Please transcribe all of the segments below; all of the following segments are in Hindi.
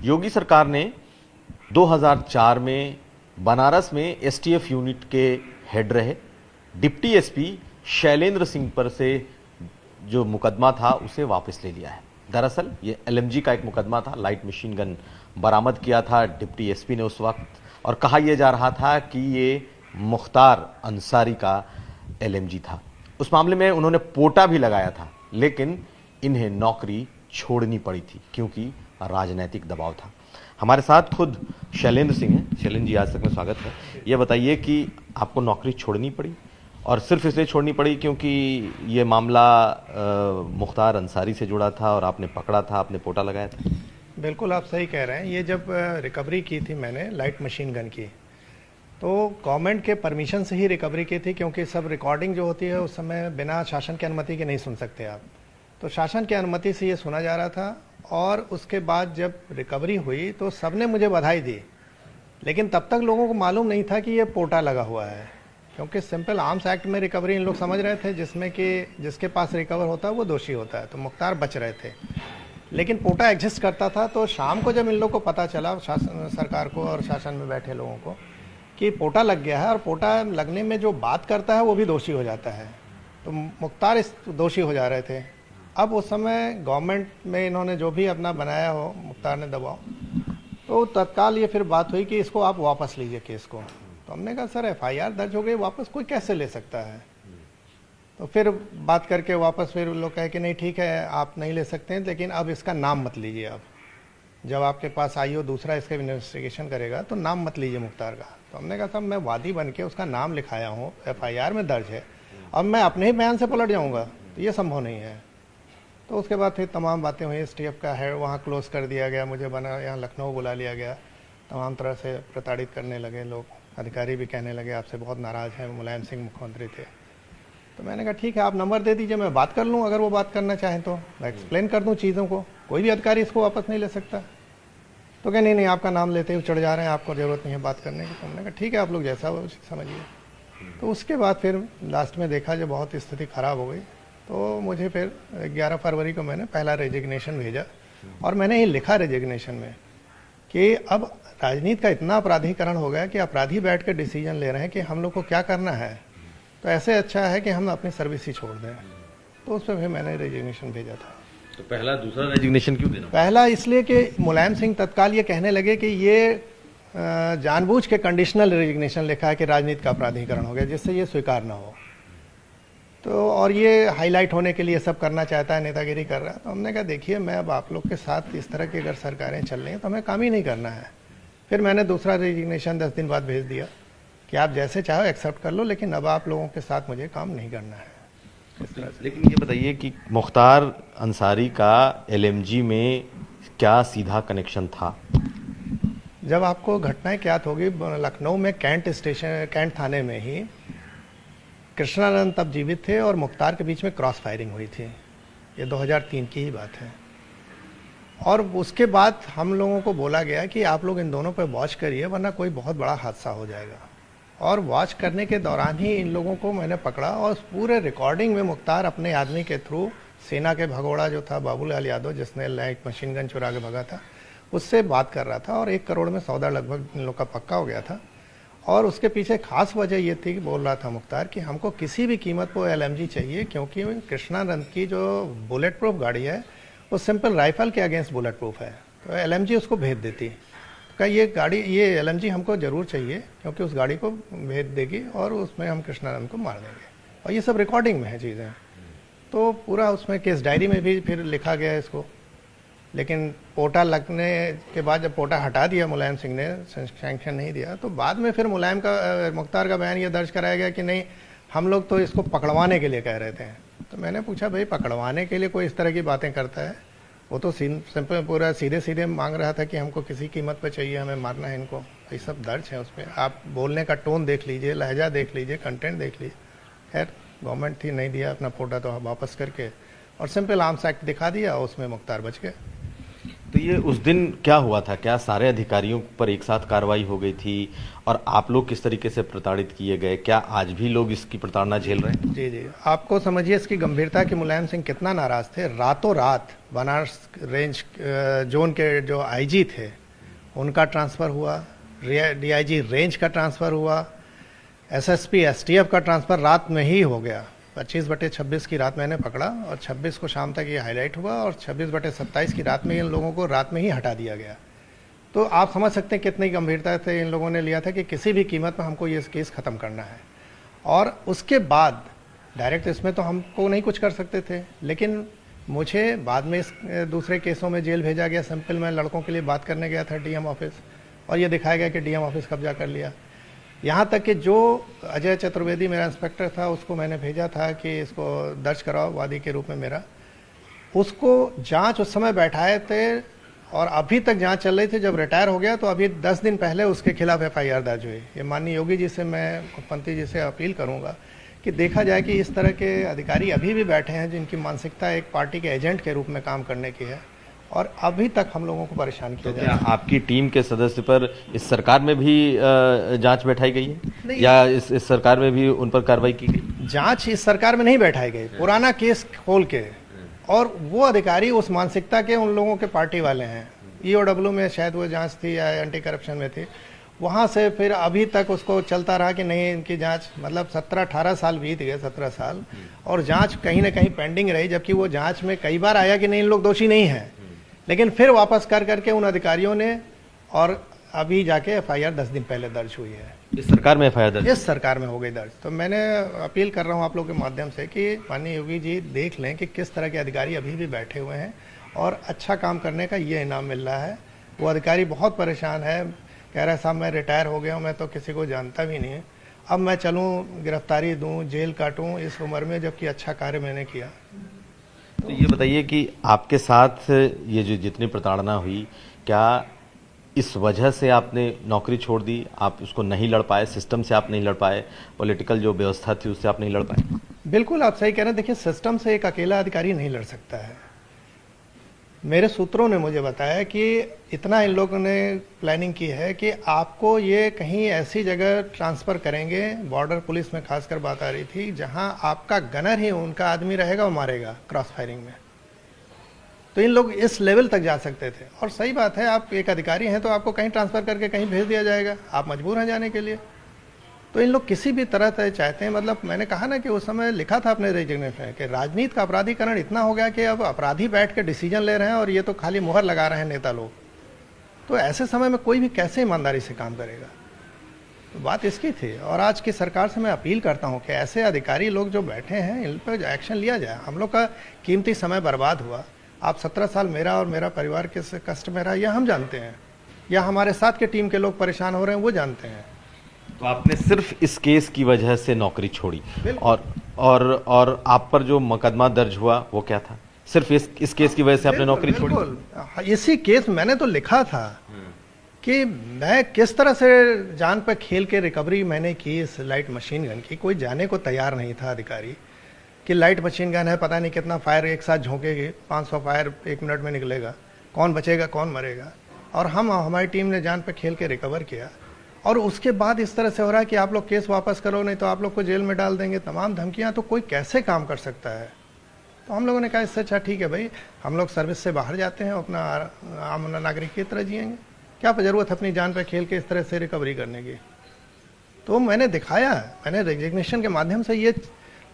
योगी सरकार ने 2004 में बनारस में एसटीएफ यूनिट के हेड रहे डिप्टी एसपी शैलेंद्र सिंह पर से जो मुकदमा था उसे वापस ले लिया है। दरअसल ये एलएमजी का एक मुकदमा था, लाइट मशीन गन बरामद किया था डिप्टी एसपी ने उस वक्त, और कहा यह जा रहा था कि ये मुख्तार अंसारी का एलएमजी था। उस मामले में उन्होंने पोटा भी लगाया था, लेकिन इन्हें नौकरी छोड़नी पड़ी थी क्योंकि राजनीतिक दबाव था। हमारे साथ खुद शैलेंद्र सिंह हैं। शैलेंद्र जी, आज तक में स्वागत है। ये बताइए कि आपको नौकरी छोड़नी पड़ी, और सिर्फ इसलिए छोड़नी पड़ी क्योंकि ये मामला मुख्तार अंसारी से जुड़ा था और आपने पकड़ा था, आपने पोटा लगाया था? बिल्कुल आप सही कह रहे हैं। ये जब रिकवरी की थी मैंने लाइट मशीन गन की, तो गवर्नमेंट के परमिशन से ही रिकवरी की थी, क्योंकि सब रिकॉर्डिंग जो होती है उस समय बिना शासन की अनुमति के नहीं सुन सकते आप। तो शासन की अनुमति से ये सुना जा रहा था, और उसके बाद जब रिकवरी हुई तो सबने मुझे बधाई दी, लेकिन तब तक लोगों को मालूम नहीं था कि ये पोटा लगा हुआ है, क्योंकि सिंपल आर्म्स एक्ट में रिकवरी इन लोग समझ रहे थे जिसमें कि जिसके पास रिकवर होता है वो दोषी होता है। तो मुख्तार बच रहे थे, लेकिन पोटा एग्जिस्ट करता था। तो शाम को जब इन लोग को पता चला, शासन सरकार को और शासन में बैठे लोगों को, कि पोटा लग गया है और पोटा लगने में जो बात करता है वो भी दोषी हो जाता है, तो मुख्तार इस दोषी हो जा रहे थे। अब उस समय गवर्नमेंट में इन्होंने जो भी अपना बनाया हो मुख्तार ने दबाव, तो तत्काल ये फिर बात हुई कि इसको आप वापस लीजिए केस को। तो हमने कहा सर एफआईआर दर्ज हो गई, वापस कोई कैसे ले सकता है? तो फिर बात करके वापस फिर लोग कहे कि नहीं ठीक है आप नहीं ले सकते हैं, लेकिन अब इसका नाम मत लीजिए। अब जब आपके पास आई हो दूसरा इसका इन्वेस्टिगेशन करेगा तो नाम मत लीजिए मुख्तार का। तो हमने कहा साहब मैं वादी बन के उसका नाम लिखाया हूँ, एफआईआर में दर्ज है, अब मैं अपने ही बयान से पलट जाऊँगा तो ये संभव नहीं है। तो उसके बाद फिर तमाम बातें हुई। एसटीएफ का है वहाँ क्लोज कर दिया गया, मुझे बना यहाँ लखनऊ बुला लिया गया, तमाम तरह से प्रताड़ित करने लगे लोग। अधिकारी भी कहने लगे आपसे बहुत नाराज़ हैं, मुलायम सिंह मुख्यमंत्री थे। तो मैंने कहा ठीक है आप नंबर दे दीजिए, मैं बात कर लूँ, अगर वो बात करना चाहें तो मैं एक्सप्लेन कर दूँ चीज़ों को, कोई भी अधिकारी इसको वापस नहीं ले सकता। तो क्या नहीं आपका नाम लेते हुए चढ़ जा रहे हैं, आपको ज़रूरत नहीं है बात करने की। तो हमने कहा ठीक है आप लोग जैसा हो समझिए। तो उसके बाद फिर लास्ट में देखा जब बहुत स्थिति ख़राब हो गई, तो मुझे फिर 11 फरवरी को मैंने पहला रेजिग्नेशन भेजा, और मैंने ये लिखा रेजिग्नेशन में कि अब राजनीति का इतना अपराधीकरण हो गया कि अपराधी बैठ कर डिसीजन ले रहे हैं कि हम लोग को क्या करना है, तो ऐसे अच्छा है कि हम अपनी सर्विस ही छोड़ दें। तो उस पर फिर मैंने रेजिग्नेशन भेजा था। तो पहला दूसरा रेजिग्नेशन क्यों देना? पहला इसलिए कि मुलायम सिंह तत्काल ये कहने लगे कि ये जानबूझ के कंडीशनल रेजिग्नेशन लिखा है कि राजनीति का अपराधीकरण हो गया, जिससे ये स्वीकार ना हो। तो और ये हाईलाइट होने के लिए सब करना चाहता है, नेतागिरी कर रहा है। तो हमने कहा देखिए मैं अब आप लोग के साथ इस तरह की अगर सरकारें चल रही हैं तो हमें काम ही नहीं करना है। फिर मैंने दूसरा रेजिग्नेशन 10 दिन बाद भेज दिया कि आप जैसे चाहो एक्सेप्ट कर लो, लेकिन अब आप लोगों के साथ मुझे काम नहीं करना है। इस तरह से। लेकिन ये बताइए कि मुख्तार अंसारी का एलएमजी में क्या सीधा कनेक्शन था? जब आपको घटनाएं क्या होगी, लखनऊ में कैंट थाने में ही कृष्णानंद तब जीवित थे और मुख्तार के बीच में क्रॉस फायरिंग हुई थी। ये 2003 की ही बात है। और उसके बाद हम लोगों को बोला गया कि आप लोग इन दोनों पर वॉच करिए, वरना कोई बहुत बड़ा हादसा हो जाएगा। और वॉच करने के दौरान ही इन लोगों को मैंने पकड़ा, और उस पूरे रिकॉर्डिंग में मुख्तार अपने आदमी के थ्रू, सेना के भगोड़ा जो था बाबूलाल यादव जिसने लाइट मशीन गन चुरा के भगा था, उससे बात कर रहा था, और 1 करोड़ में सौदा लगभग इन लोग का पक्का हो गया था। और उसके पीछे खास वजह ये थी कि बोल रहा था मुख्तार कि हमको किसी भी कीमत पर एलएमजी चाहिए, क्योंकि कृष्णानंद की जो बुलेट प्रूफ गाड़ी है वो सिंपल राइफल के अगेंस्ट बुलेट प्रूफ है, तो एलएमजी उसको भेज देती। तो ये गाड़ी, ये एलएमजी हमको ज़रूर चाहिए, क्योंकि उस गाड़ी को भेज देगी और उसमें हम कृष्णानंद को मार देंगे। और ये सब रिकॉर्डिंग में है चीज़ें। तो पूरा उसमें केस डायरी में भी फिर लिखा गया है इसको। लेकिन पोटा लगने के बाद जब पोटा हटा दिया मुलायम सिंह ने, सैंक्शन नहीं दिया, तो बाद में फिर मुख्तार का बयान ये दर्ज कराया गया कि नहीं हम लोग तो इसको पकड़वाने के लिए कह रहे थे। तो मैंने पूछा भाई पकड़वाने के लिए कोई इस तरह की बातें करता है? वो तो सिंपल पूरा सीधे सीधे मांग रहा था कि हमको किसी कीमत पर चाहिए, हमें मारना है इनको। ये सब दर्ज है उसमें, आप बोलने का टोन देख लीजिए, लहजा देख लीजिए, कंटेंट देख लीजिए। खैर गवर्नमेंट थी, नहीं दिया अपना पोटा तो वापस करके, और सिंपल आर्म्स एक्ट दिखा दिया, उसमें मुख्तार बच गए। तो ये उस दिन क्या हुआ था? क्या सारे अधिकारियों पर एक साथ कार्रवाई हो गई थी और आप लोग किस तरीके से प्रताड़ित किए गए? क्या आज भी लोग इसकी प्रताड़ना झेल रहे हैं? जी जी, आपको समझिए इसकी गंभीरता कि मुलायम सिंह कितना नाराज थे। रातों रात बनारस रेंज जोन के जो आईजी थे उनका ट्रांसफ़र हुआ, डीआईजी रेंज का ट्रांसफ़र हुआ, एसएसपी एसटीएफ का ट्रांसफ़र रात में ही हो गया। 25/26 की रात मैंने पकड़ा और 26 को शाम तक ये हाईलाइट हुआ और 26/27 की रात में इन लोगों को रात में ही हटा दिया गया। तो आप समझ सकते हैं कितनी गंभीरता से इन लोगों ने लिया था कि किसी भी कीमत पर हमको ये केस ख़त्म करना है। और उसके बाद डायरेक्ट इसमें तो हमको नहीं कुछ कर सकते थे, लेकिन मुझे बाद में इस दूसरे केसों में जेल भेजा गया। सिंपल मैं लड़कों के लिए बात करने गया था डीएम ऑफिस और ये दिखाया गया कि डीएम ऑफिस कब्जा कर लिया। यहाँ तक कि जो अजय चतुर्वेदी मेरा इंस्पेक्टर था उसको मैंने भेजा था कि इसको दर्ज कराओ वादी के रूप में मेरा, उसको जांच उस समय बैठाए थे और अभी तक जांच चल रही थी। जब रिटायर हो गया तो अभी 10 दिन पहले उसके खिलाफ एफआईआर दर्ज हुई। ये माननीय योगी जी से मैं पंती जी से अपील करूंगा कि देखा जाए कि इस तरह के अधिकारी अभी भी बैठे हैं जिनकी मानसिकता एक पार्टी के एजेंट के रूप में काम करने की है और अभी तक हम लोगों को परेशान किया तो जा रहा है। क्या आपकी टीम के सदस्य पर इस सरकार में भी जांच बैठाई गई है या इस सरकार में भी उन पर कार्रवाई की गई? जांच इस सरकार में नहीं बैठाई गई, पुराना केस खोल के, और वो अधिकारी उस मानसिकता के उन लोगों के पार्टी वाले हैं। ईओडब्ल्यू में शायद वो जांच थी या एंटी करप्शन में थी, वहाँ से फिर अभी तक उसको चलता रहा कि नहीं इनकी जांच, मतलब 17-18 साल बीत गए, 17 साल, और जांच कहीं ना कहीं पेंडिंग रही। जबकि वो जांच में कई बार आया कि नहीं इन लोग दोषी नहीं हैं, लेकिन फिर वापस कर करके उन अधिकारियों ने, और अभी जाके एफआईआर 10 दिन पहले दर्ज हुई है। इस सरकार में एफआईआर दर्ज? इस सरकार में हो गई दर्ज। तो मैंने अपील कर रहा हूँ आप लोग के माध्यम से कि माननीय योगी जी देख लें कि किस तरह के अधिकारी अभी भी बैठे हुए हैं और अच्छा काम करने का ये इनाम मिल रहा है। वो अधिकारी बहुत परेशान है, कह रहा है साहब मैं रिटायर हो गया हूँ, मैं तो किसी को जानता भी नहीं, अब मैं चलूँ गिरफ्तारी दूँ, जेल काटूँ इस उम्र में, जबकि अच्छा कार्य मैंने किया। तो ये बताइए कि आपके साथ ये जो जितनी प्रताड़ना हुई, क्या इस वजह से आपने नौकरी छोड़ दी? आप उसको नहीं लड़ पाए, सिस्टम से आप नहीं लड़ पाए, पॉलिटिकल जो व्यवस्था थी उससे आप नहीं लड़ पाए? बिल्कुल आप सही कह रहे हैं। देखिए सिस्टम से एक अकेला अधिकारी नहीं लड़ सकता है। मेरे सूत्रों ने मुझे बताया कि इतना इन लोगों ने प्लानिंग की है कि आपको ये कहीं ऐसी जगह ट्रांसफ़र करेंगे, बॉर्डर पुलिस में खासकर बात आ रही थी, जहां आपका गनर ही उनका आदमी रहेगा और मारेगा क्रॉस फायरिंग में। तो इन लोग इस लेवल तक जा सकते थे। और सही बात है, आप एक अधिकारी हैं तो आपको कहीं ट्रांसफ़र करके कहीं भेज दिया जाएगा, आप मजबूर हैं जाने के लिए। तो इन लोग किसी भी तरह से चाहते हैं, मतलब मैंने कहा ना कि उस समय लिखा था अपने रेजिग्नेशन में कि राजनीति का अपराधीकरण इतना हो गया कि अब अपराधी बैठ के डिसीजन ले रहे हैं और ये तो खाली मुहर लगा रहे हैं नेता लोग। तो ऐसे समय में कोई भी कैसे ईमानदारी से काम करेगा? तो बात इसकी थी। और आज की सरकार से मैं अपील करता हूँ कि ऐसे अधिकारी लोग जो बैठे हैं इन पर एक्शन लिया जाए। हम लोग का कीमती समय बर्बाद हुआ। आप 17 साल मेरा और मेरा परिवार किस कष्ट में रहा यह हम जानते हैं, या हमारे साथ के टीम के लोग परेशान हो रहे हैं वो जानते हैं। तो आपने सिर्फ इस केस की वजह से नौकरी छोड़ी, और आप पर जो मुकदमा दर्ज हुआ वो क्या था? सिर्फ इस केस की वजह से आपने नौकरी छोड़ी? बिल्कुल, इसी केस मैंने तो लिखा था कि मैं किस तरह से जान पर खेल के रिकवरी मैंने की इस लाइट मशीन गन की। कोई जाने को तैयार नहीं था अधिकारी कि लाइट मशीन गन है, पता नहीं कितना फायर एक साथ झोंकेगी, 500 फायर 1 मिनट में निकलेगा, कौन बचेगा कौन मरेगा। और हमारी टीम ने जान पर खेल के रिकवर किया। और उसके बाद इस तरह से हो रहा है कि आप लोग केस वापस करो नहीं तो आप लोग को जेल में डाल देंगे, तमाम धमकियां। तो कोई कैसे काम कर सकता है? तो हम लोगों ने कहा इससे अच्छा ठीक है भाई, हम लोग सर्विस से बाहर जाते हैं, अपना आम नागरिक की तरह जिएंगे, क्या जरूरत है अपनी जान पर खेल के इस तरह से रिकवरी करने की। तो मैंने दिखाया, मैंने रेजिग्नेशन के माध्यम से ये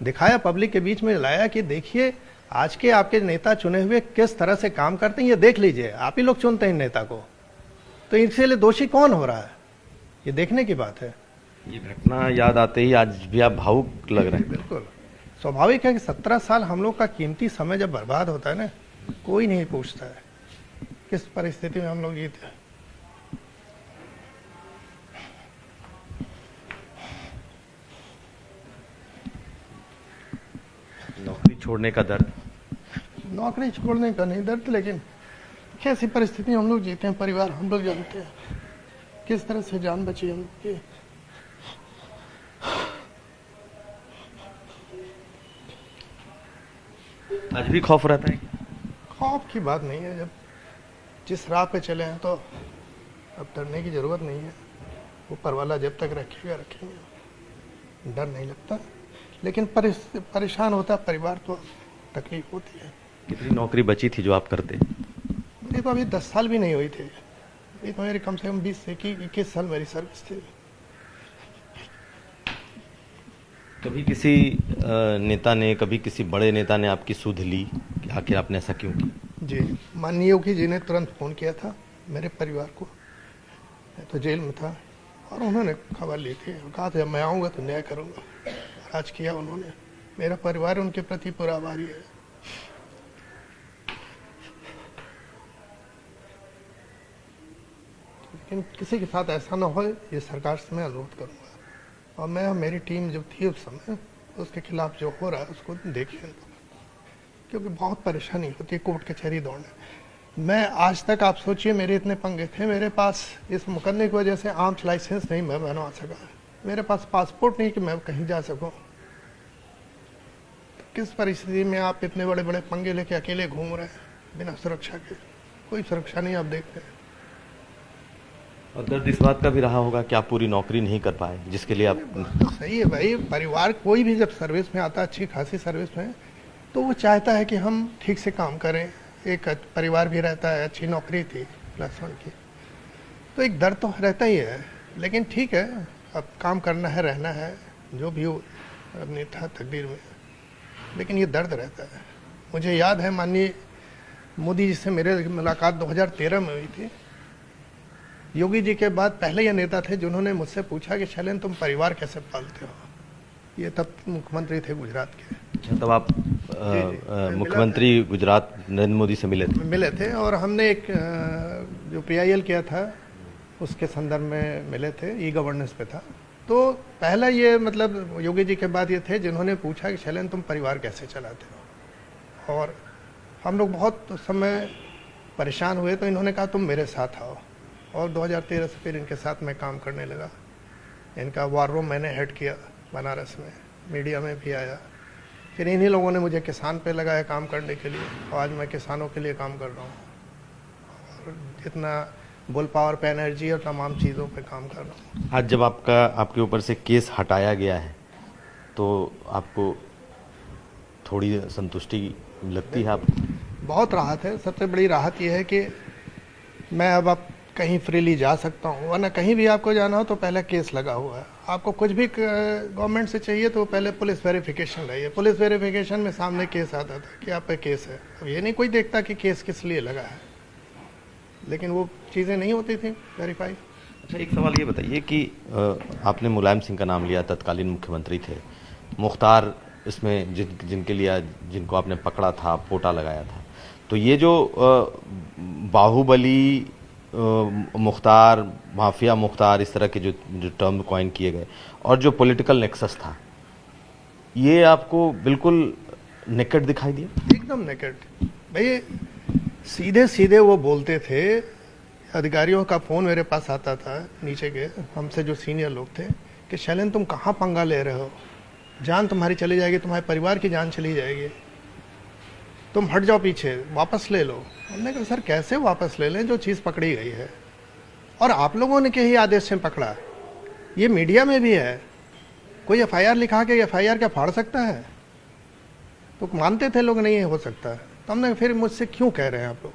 दिखाया, पब्लिक के बीच में लाया कि देखिए आज के आपके नेता चुने हुए किस तरह से काम करते हैं, ये देख लीजिए। आप ही लोग चुनते हैं नेता को, तो इसके लिए दोषी कौन हो रहा है ये देखने की बात है। ये घटना याद आते ही आज भी आप भावुक लग रहे हैं। बिल्कुल स्वाभाविक है कि 17 साल हम लोग का कीमती समय जब बर्बाद होता है ना, कोई नहीं पूछता है किस परिस्थिति में हम लोग जीते। नौकरी छोड़ने का दर्द? नौकरी छोड़ने का नहीं दर्द, लेकिन कैसी परिस्थिति हम लोग जीते हैं, परिवार हम लोग जानते हैं किस तरह से जान बची हम लोग की। आज भी खौफ रहता है? खौफ की बात नहीं है, जब जिस राह पे चले हैं तो अब डरने की ज़रूरत नहीं है। ऊपर वाला जब तक रखेगा रखेंगे, डर नहीं लगता। लेकिन परेशान होता परिवार, तो तकलीफ होती है। कितनी नौकरी बची थी जो आप करते? मेरी तो अभी 10 साल भी नहीं हुई थी। अभी तो मेरी कम से कम 20 से 21 साल मेरी सर्विस थी। कभी किसी नेता ने, कभी किसी बड़े नेता ने आपकी सुध ली कि आखिर आपने ऐसा क्यों किया? जी, माननीय योगी जी ने तुरंत फ़ोन किया था मेरे परिवार को। मैं तो जेल में था और उन्होंने खबर ली थी, कहा था जब मैं आऊँगा तो न्याय करूँगा। आज किया उन्होंने। मेरा परिवार उनके प्रति पूरा आभारी है। लेकिन किसी के साथ ऐसा ना हो, ये सरकार से मैं अनुरोध करूँगा। और मैं, मेरी टीम जो थी उस समय, उसके खिलाफ जो हो रहा है उसको देखिए, क्योंकि बहुत परेशानी होती है कोर्ट कचहरी दौड़ने। मैं आज तक, आप सोचिए, मेरे इतने पंगे थे। मेरे पास इस मुकदमे की वजह से आर्म्स लाइसेंस नहीं मैं बनवा सका, मेरे पास पासपोर्ट नहीं कि मैं कहीं जा सकूं। किस परिस्थिति में आप इतने बड़े बड़े पंगे लेके अकेले घूम रहे हैं बिना सुरक्षा के? कोई सुरक्षा नहीं आप देखते हैं। और दर्द इस बात का भी रहा होगा कि आप पूरी नौकरी नहीं कर पाए, जिसके लिए आप... सही है भाई, परिवार कोई भी जब सर्विस में आता, अच्छी खासी सर्विस में, तो वो चाहता है कि हम ठीक से काम करें। एक परिवार भी रहता है, अच्छी नौकरी थी +1 की, तो एक दर्द तो रहता ही है। लेकिन ठीक है, अब काम करना है, रहना है, जो भी हो अपनी था तकदीर में। लेकिन ये दर्द रहता है। मुझे याद है माननीय मोदी जी से मेरे मुलाकात 2013 में हुई थी। योगी जी के बाद पहले ये नेता थे जिन्होंने मुझसे पूछा कि शैलेंद्र तुम परिवार कैसे पालते हो। ये तब मुख्यमंत्री थे गुजरात के। अच्छा, तब आप मुख्यमंत्री गुजरात नरेंद्र मोदी से मिले थे? और हमने एक जो PIL किया था उसके संदर्भ में मिले थे, ई-गवर्नेंस पे था। तो पहला ये, मतलब योगी जी के बाद ये थे जिन्होंने पूछा कि शैलेंद्र तुम परिवार कैसे चलाते हो। और हम लोग बहुत उस समय परेशान हुए, तो इन्होंने कहा तुम मेरे साथ आओ। और 2013 से फिर इनके साथ मैं काम करने लगा। इनका वार रूम मैंने हेड किया बनारस में, मीडिया में भी आया। फिर इन्हीं लोगों ने मुझे किसान पे लगाया काम करने के लिए, और आज मैं किसानों के लिए काम कर रहा हूँ। और जितना बुल पावर पे एनर्जी और तमाम चीज़ों पे काम कर रहा हूँ। आज जब आपके ऊपर से केस हटाया गया है तो आपको थोड़ी संतुष्टि लगती है? आप बहुत राहत है। सबसे बड़ी राहत यह है कि मैं अब कहीं फ्रीली जा सकता हूँ, वरना कहीं भी आपको जाना हो तो पहले केस लगा हुआ है। आपको कुछ भी गवर्नमेंट से चाहिए तो पहले पुलिस वेरिफिकेशन रही है। पुलिस वेरिफिकेशन में सामने केस आता था कि आप पे केस है। अब ये नहीं कोई देखता कि केस किस लिए लगा है, लेकिन वो चीज़ें नहीं होती थी वेरीफाई। अच्छा, एक सवाल ये बताइए कि आपने मुलायम सिंह का नाम लिया, तत्कालीन मुख्यमंत्री थे। मुख्तार इसमें जिनके लिए, जिनको आपने पकड़ा था, पोटा लगाया था, तो ये जो बाहुबली मुख्तार, माफिया मुख्तार, इस तरह के जो टर्म कॉइन किए गए, और जो पॉलिटिकल नेक्सस था, ये आपको बिल्कुल नेकेड दिखाई दिया? एकदम नेकेड भाई। सीधे सीधे वो बोलते थे। अधिकारियों का फ़ोन मेरे पास आता था, नीचे के हमसे जो सीनियर लोग थे, कि शैलेंद्र तुम कहाँ पंगा ले रहे हो, जान तुम्हारी चली जाएगी, तुम्हारे परिवार की जान चली जाएगी, तुम हट जाओ पीछे, वापस ले लो। हमने कहा सर कैसे वापस ले लें जो चीज़ पकड़ी गई है, और आप लोगों ने के ही आदेश से पकड़ा। ये मीडिया में भी है, कोई FIR लिखा के FIR क्या फाड़ सकता है? तो मानते थे लोग नहीं हो सकता। तो हमने फिर मुझसे क्यों कह रहे हैं आप लोग,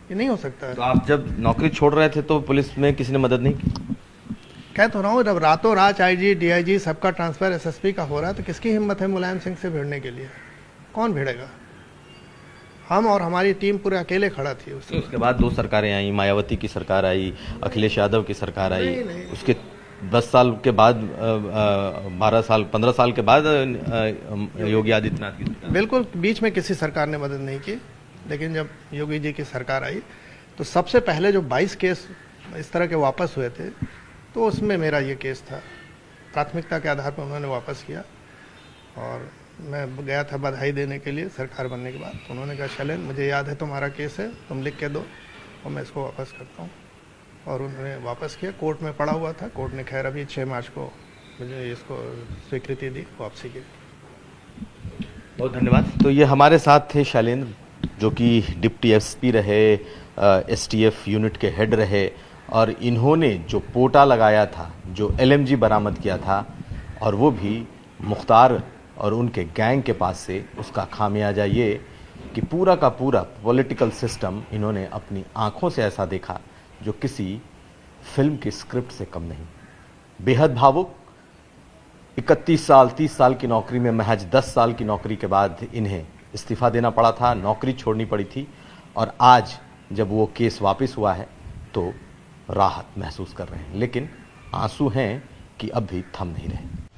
ये नहीं हो सकता है। तो आप जब नौकरी छोड़ रहे थे तो पुलिस में किसी ने मदद नहीं की? कह तो रहा हूँ, जब रातों रात IG DIG सबका ट्रांसफ़र SSP का हो रहा है, तो किसकी हिम्मत है मुलायम सिंह से भिड़ने के लिए? कौन भिड़ेगा? हम और हमारी टीम पूरे अकेले खड़ा थी उसके बाद 2 सरकारें आई, मायावती की सरकार आई, अखिलेश यादव की सरकार आई। नहीं। उसके 10 साल के बाद, 12 साल 15 साल के बाद योगी आदित्यनाथ की सरकार। बिल्कुल, बीच में किसी सरकार ने मदद नहीं की। लेकिन जब योगी जी की सरकार आई तो सबसे पहले जो 22 केस इस तरह के वापस हुए थे, तो उसमें मेरा ये केस था। प्राथमिकता के आधार पर उन्होंने वापस किया, और मैं गया था बधाई देने के लिए सरकार बनने के बाद। तो उन्होंने कहा शैलेंद्र मुझे याद है तुम्हारा केस है, तुम लिख के दो और मैं इसको वापस करता हूँ। और उन्होंने वापस किया। कोर्ट में पड़ा हुआ था, कोर्ट ने खैर अभी 6 मार्च को मुझे इसको स्वीकृति दी वापसी की। बहुत धन्यवाद। तो ये हमारे साथ थे शैलेंद्र, जो कि डिप्टी एसपी रहे, एसटीएफ यूनिट के हेड रहे, और इन्होंने जो पोटा लगाया था, जो एलएमजी बरामद किया था, और वो भी मुख्तार और उनके गैंग के पास से, उसका खामियाजा ये कि पूरा का पूरा पॉलिटिकल सिस्टम इन्होंने अपनी आंखों से ऐसा देखा जो किसी फिल्म की स्क्रिप्ट से कम नहीं। बेहद भावुक। 31 साल 30 साल की नौकरी में महज 10 साल की नौकरी के बाद इन्हें इस्तीफा देना पड़ा था, नौकरी छोड़नी पड़ी थी, और आज जब वो केस वापस हुआ है तो राहत महसूस कर रहे हैं, लेकिन आंसू हैं कि अब भी थम नहीं रहे।